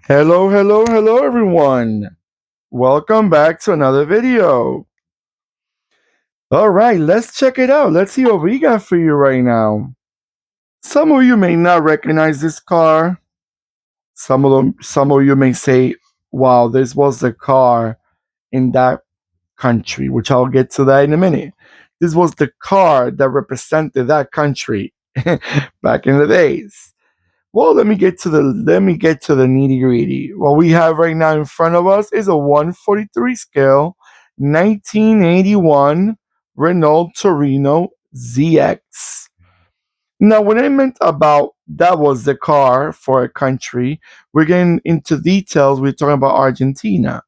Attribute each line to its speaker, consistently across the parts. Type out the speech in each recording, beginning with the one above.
Speaker 1: Hello, hello, hello, everyone. Welcome back to another video. All right, let's check it out. Let's see what we got for you right now. Some of you may not recognize this car. Some of you may say, "Wow, this was the car in that country," which I'll get to that in a minute. This was the car that represented that country back in the days. Well, let me get to the nitty gritty. What we have right now in front of us is a 143 scale, 1981 Renault Torino ZX. Now, when I meant about that was the car for a country, we're getting into details. We're talking about Argentina.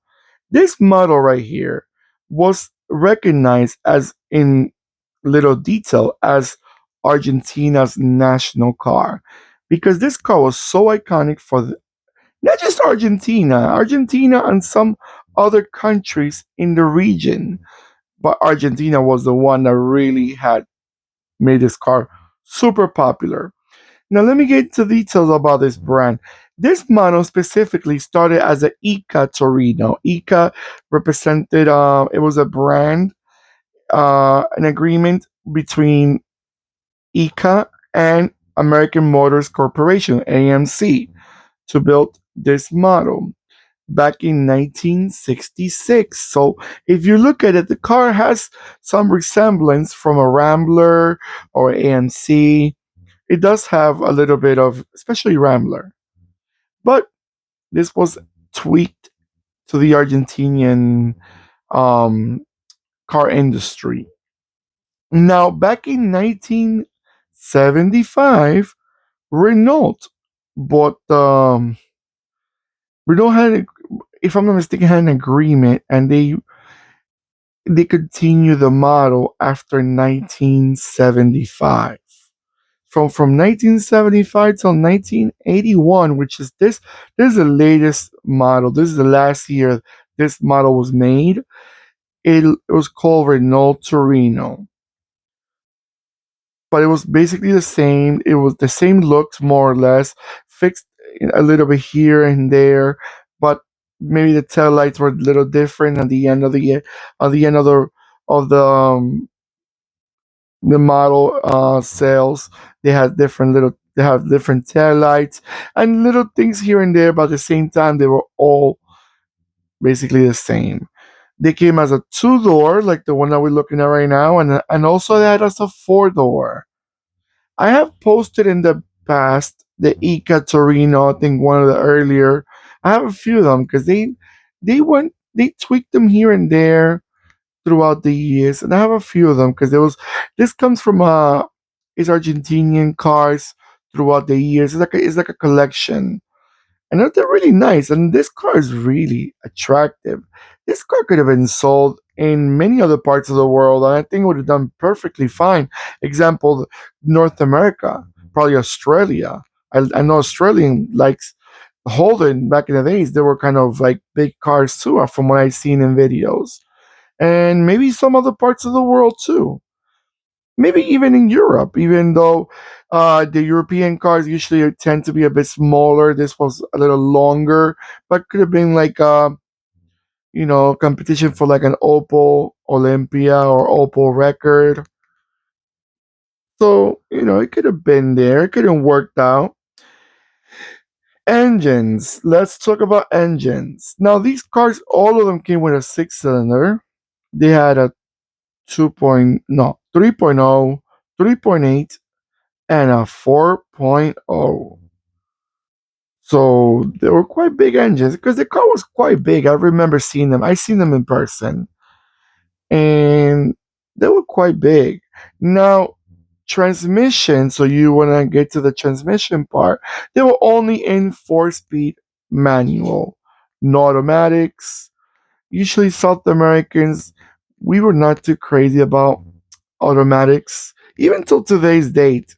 Speaker 1: This model right here was recognized as in little detail as Argentina's national car because this car was so iconic for not just Argentina and some other countries in the region, but Argentina was the one that really had made this car super popular. Now let me get to details about this brand. This model specifically started as a Ica Torino. Ica represented it was a brand, an agreement between Ica and American Motors Corporation, AMC, to build this model back in 1966. So if you look at it, the car has some resemblance from a Rambler or AMC. It does have a little bit of, especially Rambler, but this was tweaked to the Argentinian um, car industry. Now, back in 1975, Renault bought Renault had, if I'm not mistaken, had an agreement, and they continued the model after 1975. From 1975 till 1981, which is this. This is the latest model. This is the last year this model was made. It was called Renault Torino, but it was basically the same. It was the same looks, more or less, fixed a little bit here and there, but maybe the tail lights were a little different at the end of the model cells. They have different tail lights and little things here and there, but at the same time they were all basically the same. They came as a two-door, like the one that we're looking at right now, and also they had as a four-door. I have posted in the past the Ica Torino. I think one of the earlier. I have a few of them because they tweaked them here and there throughout the years, and I have a few of them because there was this comes from is Argentinian cars throughout the years. It's like a collection, and they're really nice. And this car is really attractive. This car could have been sold in many other parts of the world, and I think it would have done perfectly fine. Example, North America, probably Australia. I know Australian likes Holden back in the days. They were kind of like big cars too, from what I've seen in videos, and maybe some other parts of the world too. Maybe even in Europe, even though the European cars usually tend to be a bit smaller. This was a little longer, but could have been like competition for like an Opel Olympia or Opel Record. So it could have been there. It could have worked out. Engines. Let's talk about engines. Now these cars, all of them came with a six-cylinder. They had a 2. No, 3.0, 3.8, and a 4.0. So they were quite big engines because the car was quite big. I remember seeing them. I seen them in person, and they were quite big. Now, transmission. So you want to get to the transmission part? They were only in four-speed manual, no automatics. Usually, South Americans, we were not too crazy about automatics, even till today's date.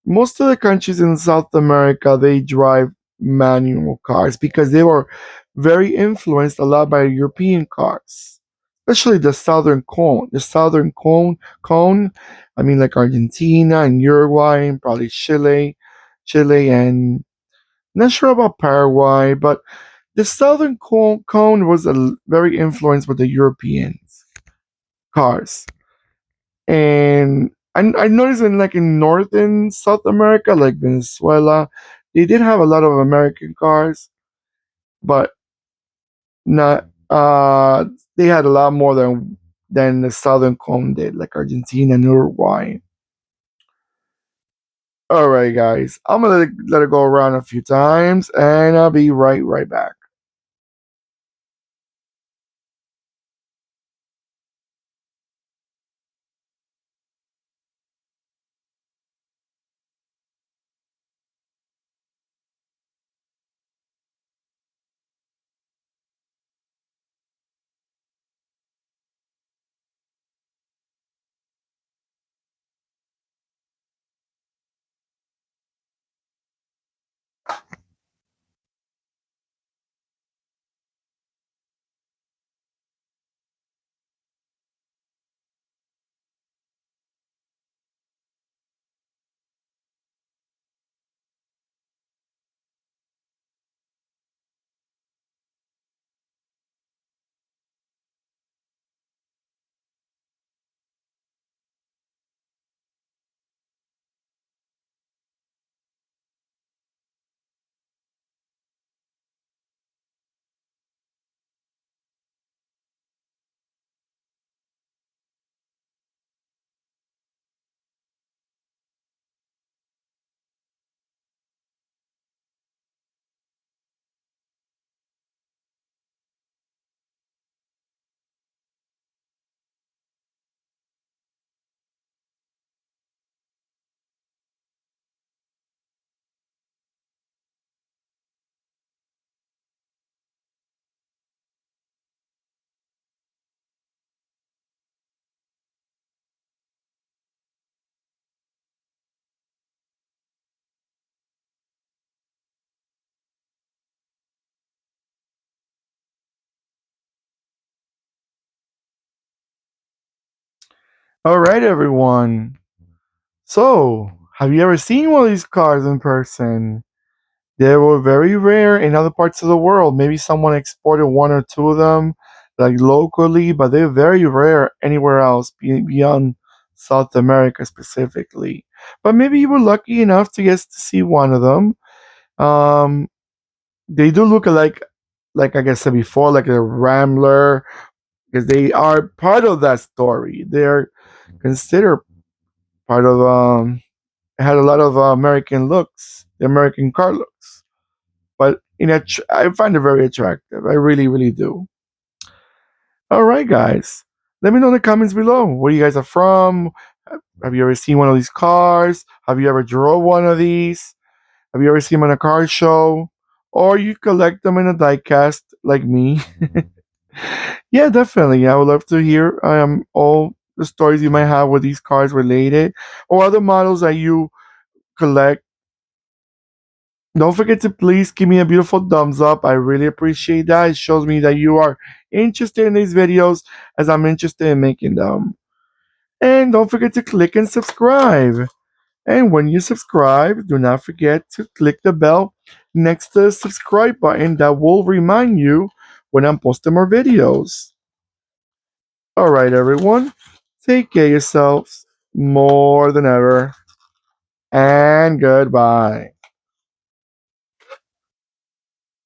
Speaker 1: Most of the countries in South America, they drive manual cars because they were very influenced a lot by European cars, especially the southern cone. The southern cone. I mean, like Argentina and Uruguay and probably Chile and Not sure about Paraguay, but the southern cone was very influenced with the Europeans cars, and I noticed in North and South America, like Venezuela, they did have a lot of American cars, but not they had a lot more than the southern cone did, like Argentina and Uruguay. All right, guys, I'm gonna let it go around a few times, and I'll be right back. All right, everyone. So, have you ever seen one of these cars in person? They were very rare in other parts of the world. Maybe someone exported one or two of them, like locally, but they're very rare anywhere else beyond South America specifically. But maybe you were lucky enough to get to see one of them. Um, they do look like I guess said before, like a Rambler, because they are part of that story. They're considered part of it had a lot of American looks, the American car looks. But I find it very attractive. I really do. All right, guys. Let me know in the comments below where you guys are from. Have you ever seen one of these cars? Have you ever drove one of these? Have you ever seen them in a car show? Or you collect them in a diecast like me? Yeah, definitely. I would love to hear all the stories you might have with these cars related or other models that you collect. Don't forget to please give me a beautiful thumbs up. I really appreciate that. It shows me that you are interested in these videos as I'm interested in making them. And don't forget to click and subscribe. And when you subscribe, do not forget to click the bell next to the subscribe button that will remind you when I'm posting more videos. All right, everyone. Take care of yourselves more than ever. And goodbye.